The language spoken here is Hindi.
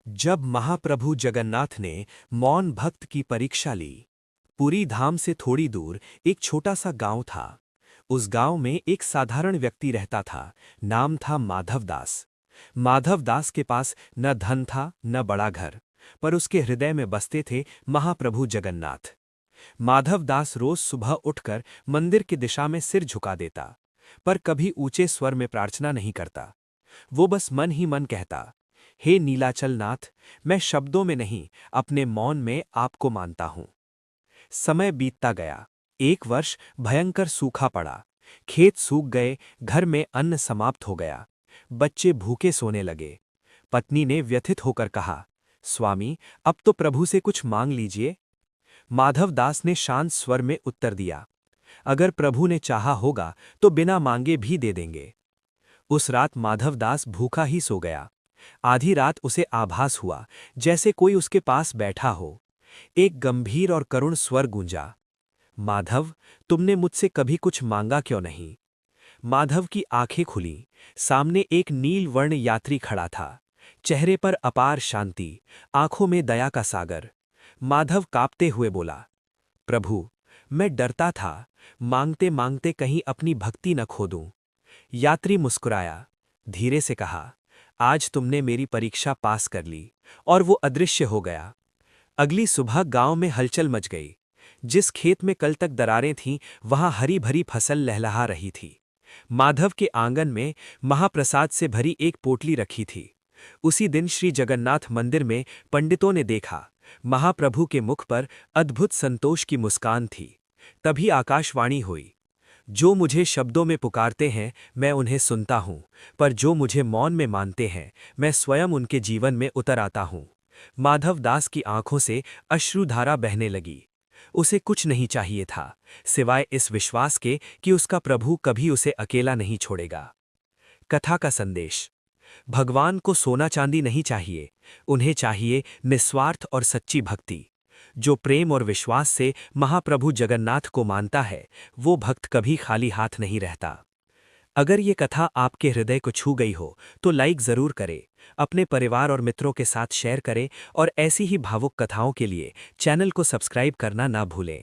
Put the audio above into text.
जब महाप्रभु जगन्नाथ ने मौन भक्त की परीक्षा ली। पुरी धाम से थोड़ी दूर एक छोटा सा गांव था। उस गांव में एक साधारण व्यक्ति रहता था। नाम था माधवदास। माधवदास के पास न धन था न बड़ा घर, पर उसके हृदय में बसते थे महाप्रभु जगन्नाथ। माधवदास रोज सुबह उठकर मंदिर की दिशा में सिर झुका देता, पर कभी ऊंचे स्वर में प्रार्थना नहीं करता। वो बस मन ही मन कहता, हे नीलाचल नाथ, मैं शब्दों में नहीं अपने मौन में आपको मानता हूं। समय बीतता गया। एक वर्ष भयंकर सूखा पड़ा। खेत सूख गए, घर में अन्न समाप्त हो गया। बच्चे भूखे सोने लगे। पत्नी ने व्यथित होकर कहा, स्वामी, अब तो प्रभु से कुछ मांग लीजिए। माधवदास ने शांत स्वर में उत्तर दिया, अगर प्रभु ने चाहा होगा तो बिना मांगे भी दे देंगे। उस रात माधवदास भूखा ही सो गया। आधी रात उसे आभास हुआ जैसे कोई उसके पास बैठा हो। एक गंभीर और करुण स्वर गूंजा, माधव, तुमने मुझसे कभी कुछ मांगा क्यों नहीं? माधव की आंखें खुलीं। सामने एक नील वर्ण यात्री खड़ा था। चेहरे पर अपार शांति, आंखों में दया का सागर। माधव कांपते हुए बोला, प्रभु, मैं डरता था मांगते मांगते कहीं अपनी भक्ति न खो दूं। यात्री मुस्कुराया, धीरे से कहा, आज तुमने मेरी परीक्षा पास कर ली। और वो अदृश्य हो गया। अगली सुबह गांव में हलचल मच गई। जिस खेत में कल तक दरारें थीं, वहां हरी भरी फसल लहलहा रही थी। माधव के आंगन में महाप्रसाद से भरी एक पोटली रखी थी। उसी दिन श्री जगन्नाथ मंदिर में पंडितों ने देखा, महाप्रभु के मुख पर अद्भुत संतोष की मुस्कान थी। तभी आकाशवाणी हुई, जो मुझे शब्दों में पुकारते हैं मैं उन्हें सुनता हूं, पर जो मुझे मौन में मानते हैं मैं स्वयं उनके जीवन में उतर आता हूं। माधवदास की आंखों से अश्रुधारा बहने लगी। उसे कुछ नहीं चाहिए था सिवाय इस विश्वास के कि उसका प्रभु कभी उसे अकेला नहीं छोड़ेगा। कथा का संदेश, भगवान को सोना चांदी नहीं चाहिए, उन्हें चाहिए निस्वार्थ और सच्ची भक्ति। जो प्रेम और विश्वास से महाप्रभु जगन्नाथ को मानता है, वो भक्त कभी खाली हाथ नहीं रहता। अगर ये कथा आपके हृदय को छू गई हो तो लाइक ज़रूर करें, अपने परिवार और मित्रों के साथ शेयर करें और ऐसी ही भावुक कथाओं के लिए चैनल को सब्सक्राइब करना ना भूलें।